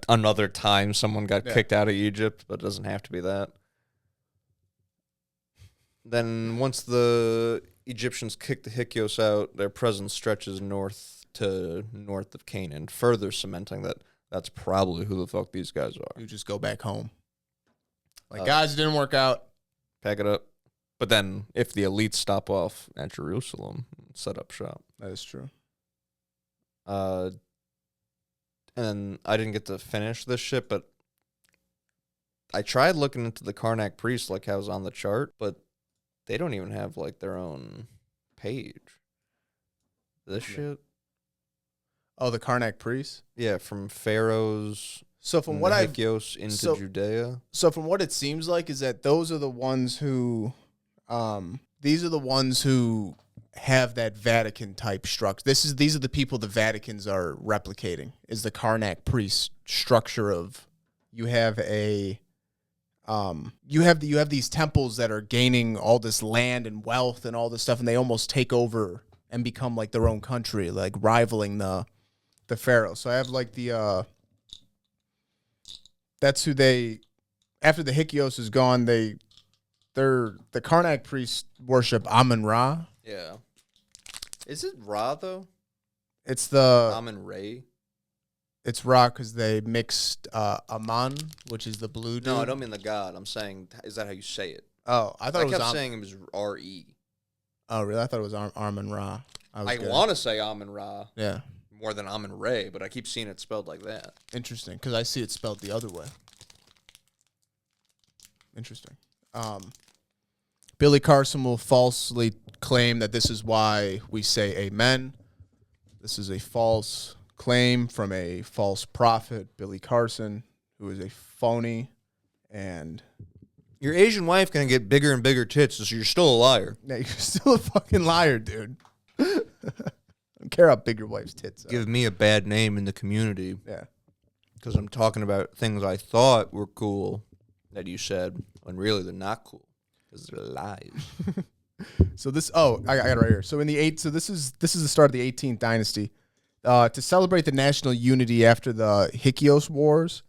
another time someone got kicked out of Egypt, but it doesn't have to be that. Then once the Egyptians kicked the Hyksos out, their presence stretches north of Canaan, further cementing that that's probably who the fuck these guys are. You just go back home. Like, guys, it didn't work out. Pack it up. But then if the elites stop off at Jerusalem, set up shop. That is true. And I didn't get to finish this shit, but I tried looking into the Karnak Priests like I was on the chart, but they don't even have like their own page. This shit. Oh, the Karnak Priests? Yeah, from Pharaoh's Hyksos into Judea. So from what it seems like is that those are the ones who these are the ones who have that Vatican type structure. These are the people the Vaticans are replicating. Is the Karnak Priests structure of you have these temples that are gaining all this land and wealth and all this stuff, and they almost take over and become like their own country, like rivaling the Pharaoh. So I have like that's who they, after the Hyksos is gone, the Karnak priests worship Amun-Ra. Yeah. Is it Ra though? It's the Amun-Ra? It's Ra because they mixed Aman, which is the blue dude. No, I don't mean the god. I'm saying, is that how you say it? Oh, I thought it was. I kept saying it was R-E. Oh, really? I thought it was Amun-Ra. I want to say Amun-Ra. Yeah. More than Amun-Ra, but I keep seeing it spelled like that. Interesting, because I see it spelled the other way. Interesting. Billy Carson will falsely claim that this is why we say amen. This is a false claim from a false prophet, Billy Carson, who is a phony. And your Asian wife gonna get bigger and bigger tits, so you're still a liar. Yeah, you're still a fucking liar, dude. I don't care how big your wife's tits are. Give me a bad name in the community. Yeah. Because I'm talking about things I thought were cool that you said, when really they're not cool. Because they're lies. So this, I got it right here. So this is the start of the 18th dynasty. To celebrate the national unity after the Hyksos Wars,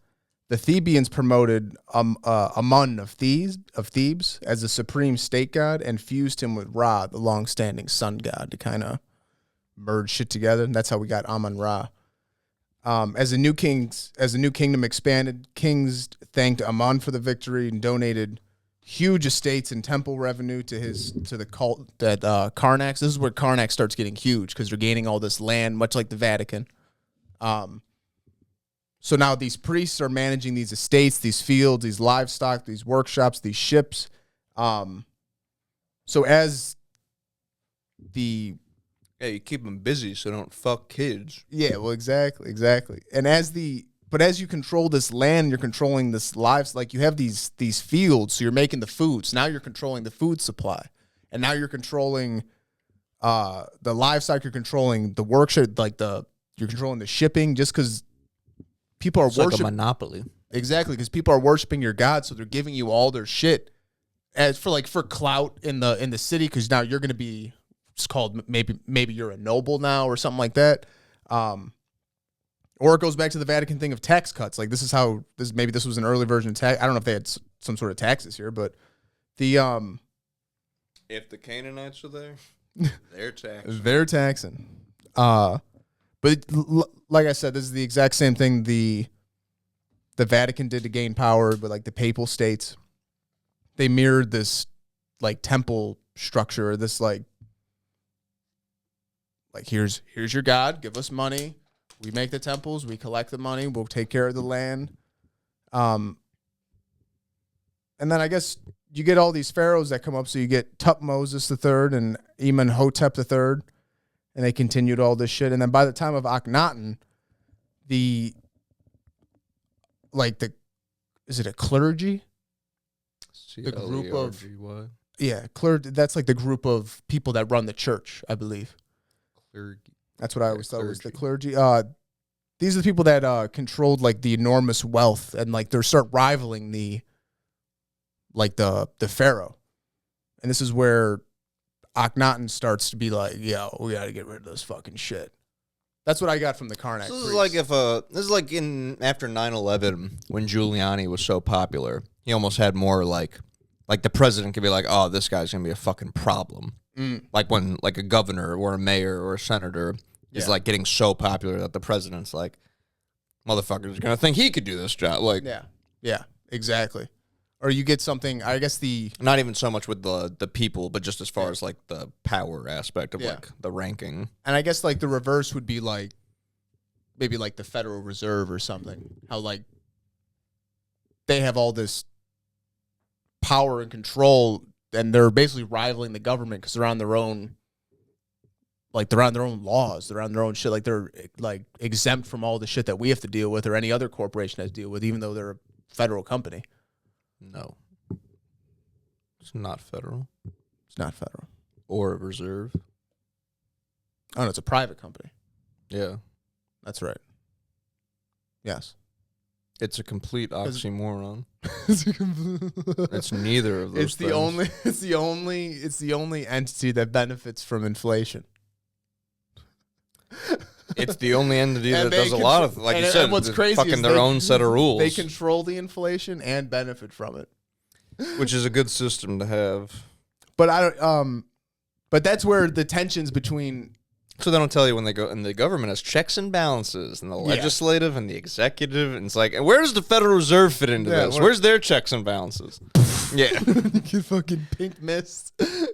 the Thebans promoted Amun of Thebes as the supreme state god and fused him with Ra, the long-standing sun god, to kind of merge shit together. And that's how we got Amun-Ra. As the new kingdom expanded, kings thanked Amun for the victory and donated huge estates and temple revenue to the cult that Karnak. This is where Karnak starts getting huge because they're gaining all this land, much like the Vatican. So now these priests are managing these estates, these fields, these livestock, these workshops, these ships. So as the you keep them busy so they don't fuck kids. Yeah, well, exactly. And as you control this land, you're controlling this lives. Like you have these fields, so you're making the food. So now you're controlling the food supply, and now you're controlling the livestock. You're controlling the workshop, you're controlling the shipping. Just because people are worshiping, like a monopoly. Exactly, because people are worshiping your god, so they're giving you all their shit as for clout in the city. Because now you're going to be, it's called maybe you're a noble now or something like that. Or it goes back to the Vatican thing of tax cuts. Like this was an early version of tax. I don't know if they had some sort of taxes here, but if the Canaanites are there, they're taxing. They're taxing. But like I said, this is the exact same thing the Vatican did to gain power, but like the papal states, they mirrored this like temple structure. This like here's your god, give us money. We make the temples, we collect the money, we'll take care of the land. And then I guess you get all these pharaohs that come up. So you get Tutmosis III and Amenhotep III, and they continued all this shit. And then by the time of Akhenaten, is it a clergy? The group of clergy. That's like the group of people that run the church, I believe. Clergy. That's what I always thought was the clergy. These are the people that controlled like the enormous wealth, and like they start rivaling the Pharaoh. And this is where Akhenaten starts to be like, yo, we got to get rid of this fucking shit. That's what I got from the Karnak. So this is like after 9/11 when Giuliani was so popular, he almost had more like the president could be like, oh, this guy's gonna be a fucking problem. Like when like a governor or a mayor or a senator is like getting so popular that the president's like, motherfucker's gonna think he could do this job. Like, yeah, exactly. Or you get something, I guess not even so much with the people, but just as far as like the power aspect of like the ranking. And I guess like the reverse would be like maybe like the Federal Reserve or something. How like they have all this power and control, and they're basically rivaling the government because they're on their own. Like they're on their own laws, they're on their own shit. Like they're like exempt from all the shit that we have to deal with, or any other corporation has to deal with, even though they're a federal company. No, it's not federal. It's not federal or a reserve. Oh, no, it's a private company. Yeah. That's right. Yes. It's a complete oxymoron. It's It's neither of those things. It's the only entity that benefits from inflation. It's the only entity that And does a lot of, like you said, and what's crazy fucking is their own set of rules. They control the inflation and benefit from it. Which is a good system to have. But I don't. But that's where the tensions between. So they don't tell you when they go, and the government has checks and balances, and the legislative and the executive, and it's like, and where does the Federal Reserve fit into this? Where's their checks and balances? Yeah, you fucking pink mist.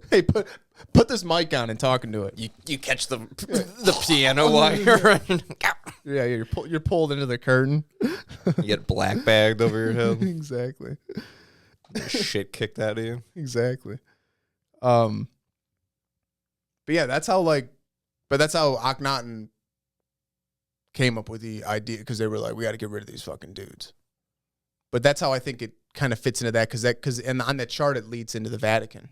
Hey, put this mic on and talk into it. You catch the piano wire. Yeah, you're pulled into the curtain. You get black bagged over your head. Exactly. Shit kicked out of you. Exactly. But yeah, that's how Akhenaten came up with the idea, because they were like, we got to get rid of these fucking dudes. But that's how I think it kind of fits into that, because on that chart it leads into the Vatican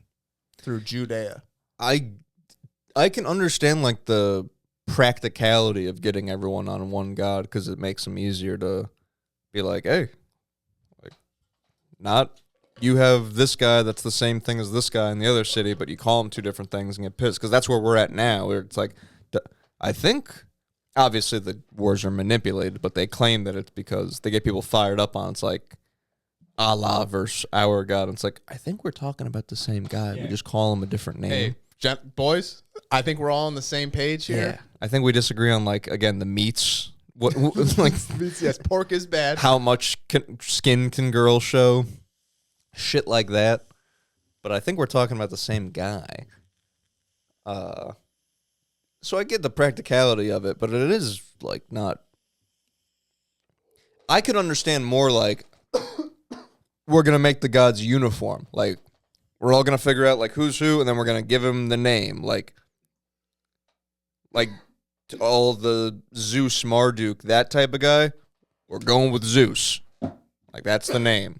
through Judea. I can understand like the practicality of getting everyone on one god, because it makes them easier to be like, hey, like, not you have this guy that's the same thing as this guy in the other city, but you call them two different things and get pissed, because that's where we're at now, where it's like, I think obviously the wars are manipulated, but they claim that it's because they get people fired up on, it's like Allah versus our God. And it's like, I think we're talking about the same guy. Yeah. We just call him a different name. Hey, boys, I think we're all on the same page here. Yeah. I think we disagree on, like, again, the meats. What like meats, yes, pork is bad. How much skin can girls show? Shit like that. But I think we're talking about the same guy. So I get the practicality of it, but it is, like, not... I could understand more, like, we're going to make the gods uniform. Like, we're all going to figure out, like, who's who, and then we're going to give him the name. Like all the Zeus, Marduk, that type of guy, we're going with Zeus. Like, that's the name.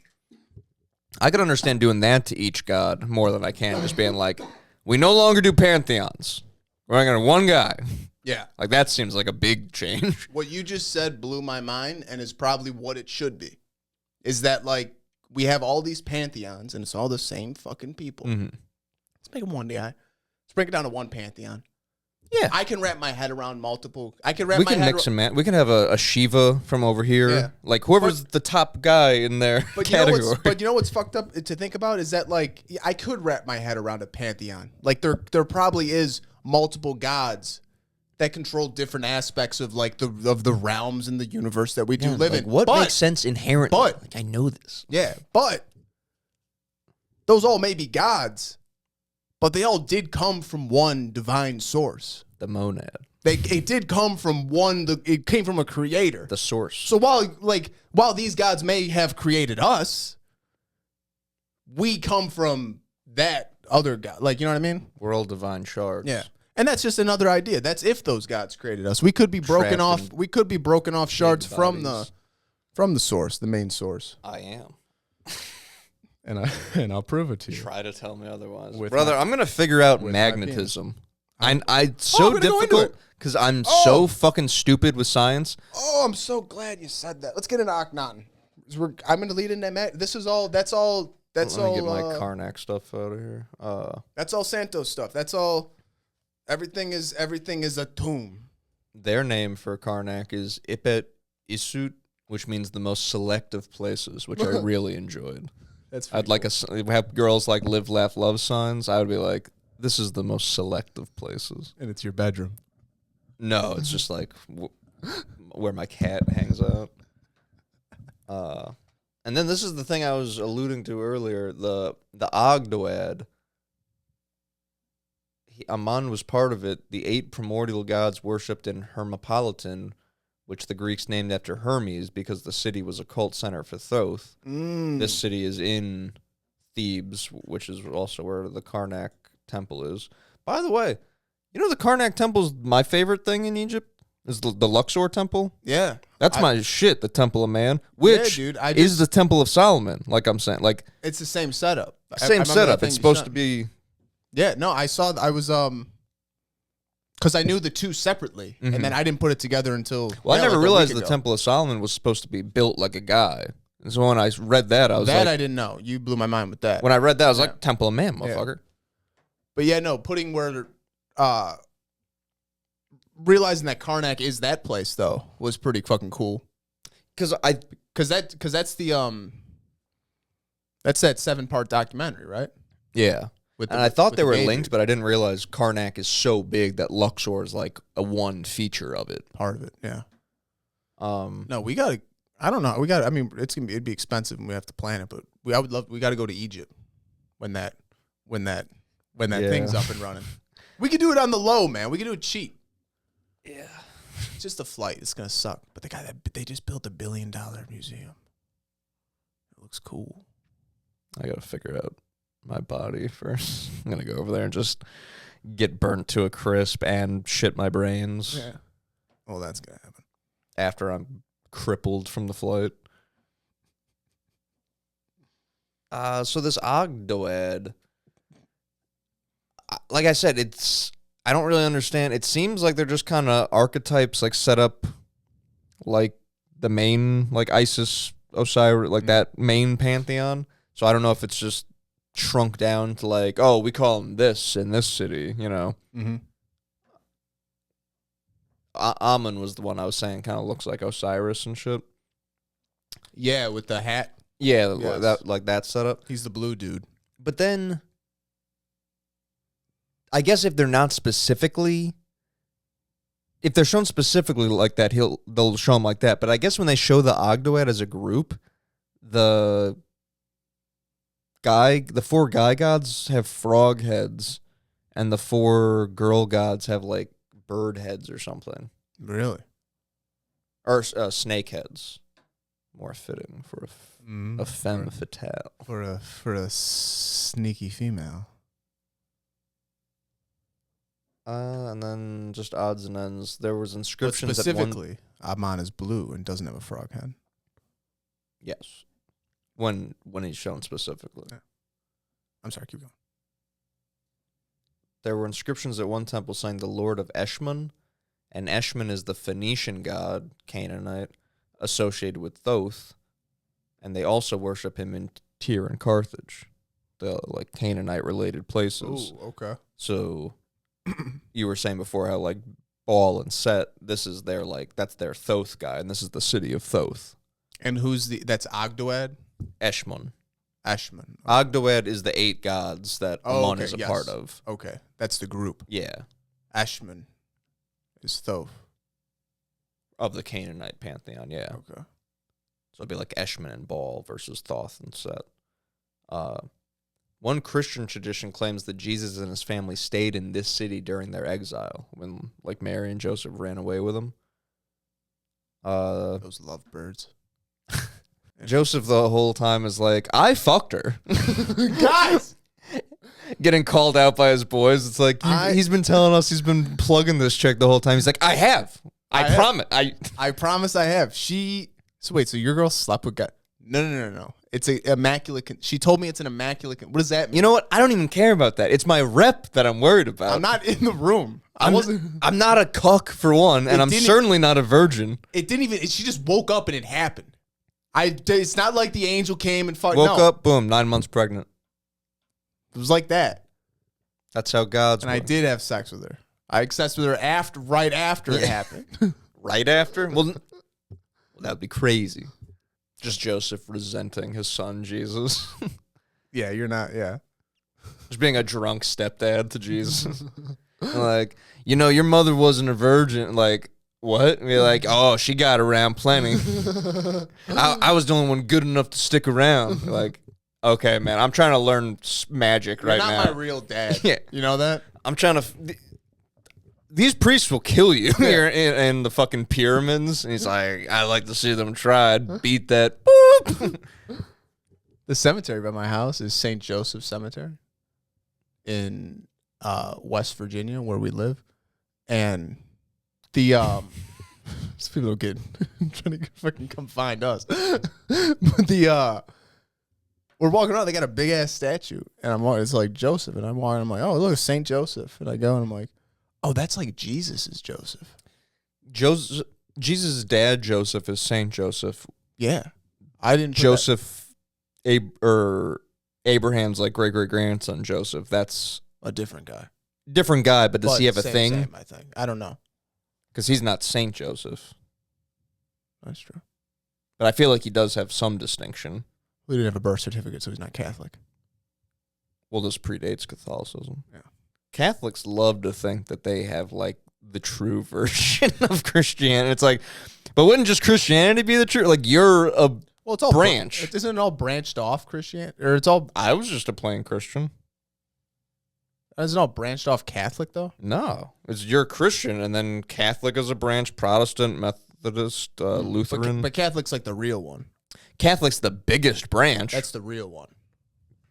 I could understand doing that to each god more than I can just being like, we no longer do pantheons. We're going to one guy. Yeah. Like, that seems like a big change. What you just said blew my mind, and is probably what it should be. Is that, like, we have all these pantheons, and it's all the same fucking people. Mm-hmm. Let's make them one guy. Let's break it down to one pantheon. Yeah. I can wrap my head around multiple. We can mix and match. We can have a Shiva from over here. Yeah. Like, whoever's the top guy in their category. But you know what's fucked up to think about is that, like, I could wrap my head around a pantheon. Like, there probably is multiple gods that control different aspects of, like, the realms in the universe that we do live in. What makes sense inherently? But, like, I know this. Yeah, but those all may be gods, but they all did come from one divine source. The monad. It did come from one. It came from a creator. The source. So while these gods may have created us, we come from that other god. Like, you know what I mean? We're all divine shards. Yeah. And that's just another idea. That's if those gods created us. We could be broken off. We could be broken off shards from the source, the main source. I am. And I'll prove it to you. Try to tell me otherwise, brother. I'm gonna figure out magnetism. It's so difficult because I'm so fucking stupid with science. Oh, I'm so glad you said that. Let's get into Akhenaten. I'm gonna lead into that. This is all. That's all. Let me get my Karnak stuff out of here. That's all Santos stuff. That's all. Everything is a tomb. Their name for Karnak is Ipet Isut, which means the most selective places, which I really enjoyed. I'd like have girls like live, laugh, love signs. I would be like, this is the most selective places. And it's your bedroom. No, it's just like where my cat hangs out. And then this is the thing I was alluding to earlier. The Ogdoad. Ammon was part of it. The 8 primordial gods worshipped in Hermopolitan, which the Greeks named after Hermes because the city was a cult center for Thoth. This city is in Thebes, which is also where the Karnak temple is. By the way, you know the Karnak temple is my favorite thing in Egypt? Is the Luxor temple? Yeah. That's my shit, the Temple of Man, which is the Temple of Solomon, like I'm saying. Like, it's the same setup. Same setup. It's supposed to be... Yeah, no, I was Because I knew the two separately, and then I didn't put it together until. Well, I never like realized the Temple of Solomon was supposed to be built like a guy. And so when I read that, I was like, I didn't know. You blew my mind with that. When I read that, I was like, Temple of Man, motherfucker. But yeah, no, putting where, realizing that Karnak is that place though was pretty fucking cool. Because that's the that's that 7-part documentary, right? Yeah. And I thought they were linked, but I didn't realize Karnak is so big that Luxor is like a one feature of it. Part of it, yeah. No, we gotta. I don't know. I mean, it'd be expensive, and we have to plan it. But we got to go to Egypt when that thing's up and running. We could do it on the low, man. We could do it cheap. Yeah, it's just a flight. It's gonna suck. But they just built $1 billion museum. It looks cool. I gotta figure out my body first. I'm gonna go over there and just get burnt to a crisp and shit my brains. Yeah. Well, that's gonna happen after I'm crippled from the flight. So this Ogdoad, like I said, I don't really understand. It seems like they're just kind of archetypes, like set up like the main, like Isis, Osiris, like that main pantheon. So I don't know if it's just shrunk down to like, oh, we call them this in this city, you know. Mm-hmm. Amun was the one I was saying kind of looks like Osiris and shit. Yeah, with the hat. Yeah, yes. that setup. He's the blue dude. But then, I guess if they're shown specifically like that, they'll show him like that. But I guess when they show the Ogdoad as a group, the 4 guy gods have frog heads, and the 4 girl gods have like bird heads or something. Really? Or snake heads. More fitting for a femme fatale. For a sneaky female. And then just odds and ends. There was inscriptions. But specifically, Amun is blue and doesn't have a frog head. Yes. When he's shown specifically. Yeah. I'm sorry, keep going. There were inscriptions at one temple saying the Lord of Eshmun, and Eshmun is the Phoenician god, Canaanite, associated with Thoth, and they also worship him in Tyre and Carthage, the like Canaanite-related places. Oh, okay. So you were saying before how like Baal and Set, this is their that's their Thoth guy, and this is the city of Thoth. And that's Ogdoad? Eshmun. Eshmun. Okay. Ogdoad is the 8 gods that Amun is a part of. Okay, that's the group. Yeah. Eshmun is Thoth. Of the Canaanite pantheon, yeah. Okay. So it'd be like Eshmun and Baal versus Thoth and Set. One Christian tradition claims that Jesus and his family stayed in this city during their exile when like Mary and Joseph ran away with them. Those lovebirds. Joseph the whole time is like, I fucked her. Guys! Getting called out by his boys. It's like, he's been telling us he's been plugging this chick the whole time. He's like, I have. I promise. I promise I have. So wait, so your girl slept with guy? No. It's a immaculate. She told me it's an immaculate. What does that mean? You know what? I don't even care about that. It's my rep that I'm worried about. I'm not in the room. I'm not a cuck for one, and I'm certainly not a virgin. It didn't even. She just woke up and it happened. It's not like the angel came and fucked. Woke up, boom, 9 months pregnant. It was like that. That's how God's. And I did have sex with her. I had sex with her right after it happened. Right after? Well, that'd be crazy. Just Joseph resenting his son, Jesus. Yeah, you're not, yeah. Just being a drunk stepdad to Jesus. Like, your mother wasn't a virgin. Like, what? And you're like, oh, she got around plenty. I was the only one good enough to stick around. Like, okay, man, I'm trying to learn magic right now. You're not my real dad. Yeah. You know that? I'm trying to... These priests will kill you here in the fucking pyramids. And he's like, I like to see them try. Beat that. Boop. The cemetery by my house is St. Joseph Cemetery in West Virginia, where we live. And the these people are good. Trying to fucking come find us. But we're walking around, they got a big ass statue. And it's like Joseph. And I'm walking, I'm like, oh, look, St. Joseph. And I go and I'm like, Oh, that's like Jesus is Joseph. Jesus' dad, Joseph, is Saint Joseph. Yeah. I didn't put Joseph, Abraham's like great-great-grandson, Joseph. That's a different guy. different guy, but does he have a thing? Same, I think. I don't know. Because he's not Saint Joseph. That's true. But I feel like he does have some distinction. We didn't have a birth certificate, so he's not Catholic. Well, this predates Catholicism. Yeah. Catholics love to think that they have, like, the true version of Christianity. It's like, but wouldn't just Christianity be the true? Like, you're a it's all branch. Isn't it all branched off Christianity? Or it's all... I was just a plain Christian. Isn't it all branched off Catholic, though? No. You're a Christian, and then Catholic is a branch, Protestant, Methodist, Lutheran. But Catholic's like the real one. Catholic's the biggest branch. That's the real one.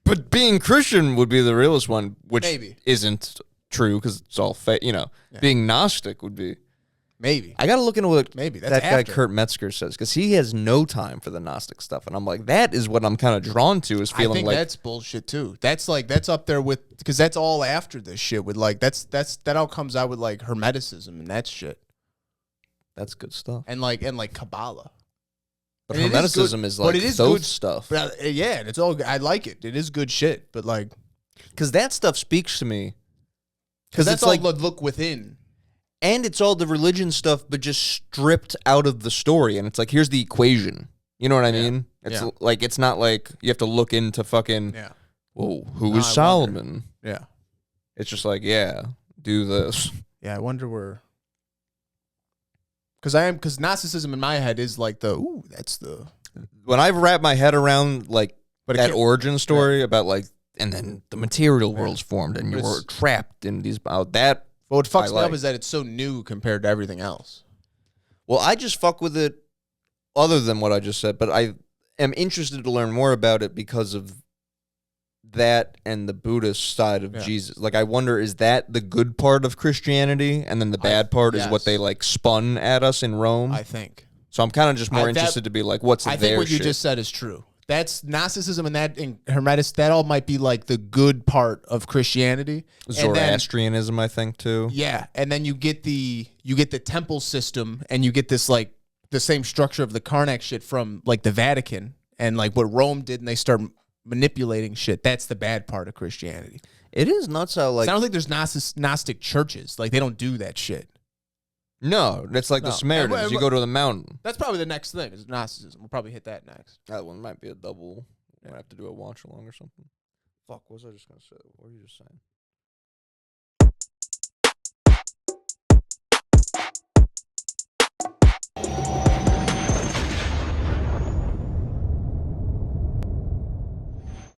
But being Christian would be the realest one, which Maybe. isn't true because it's all fake. Yeah. Being Gnostic would be. Maybe. I got to look into what Maybe. that guy Kurt Metzger says because he has no time for the Gnostic stuff. And I'm like, that is what I'm kind of drawn to is feeling I think like. That's bullshit too. That's up there with, because that's all after this shit with like, that all comes out with like Hermeticism and that shit. That's good stuff. And like Kabbalah. But Hermeticism is like those stuff. But yeah, it's all. I like it. It is good shit. But like, because that stuff speaks to me. Because that's all like look within, and it's all the religion stuff, but just stripped out of the story. And it's like, here's the equation. You know what I mean? It's like it's not like you have to look into fucking. Yeah. Whoa, who is Solomon? Wonder. Yeah. It's just like, do this. Yeah, I wonder where. Because Gnosticism in my head is like that's the. When I've wrapped my head around like that origin story about like, and then the material world's formed and you're trapped in these, that. But what fucks me up is that it's so new compared to everything else. Well, I just fuck with it other than what I just said, but I am interested to learn more about it because of that and the Buddhist side of Jesus. Like, I wonder, is that the good part of Christianity, and then the bad part is what they like spun at us in Rome? I think. So I'm kind of just more interested to be like, what's I their think what you just said is true. That's Gnosticism and that in Hermetic. That all might be like the good part of Christianity. Zoroastrianism, I think too. Yeah, and then you get the temple system, and you get this like the same structure of the Karnak shit from like the Vatican and like what Rome did, and they start manipulating shit. That's the bad part of Christianity. It is nuts how like I don't think there's Gnostic churches. Like they don't do that shit. No, it's like the Samaritans. You go to the mountain. That's probably the next thing is Gnosticism. We'll probably hit that next. That one might be a double. We're gonna have to do a watch along or something. Fuck, what was I just gonna say? What were you just saying?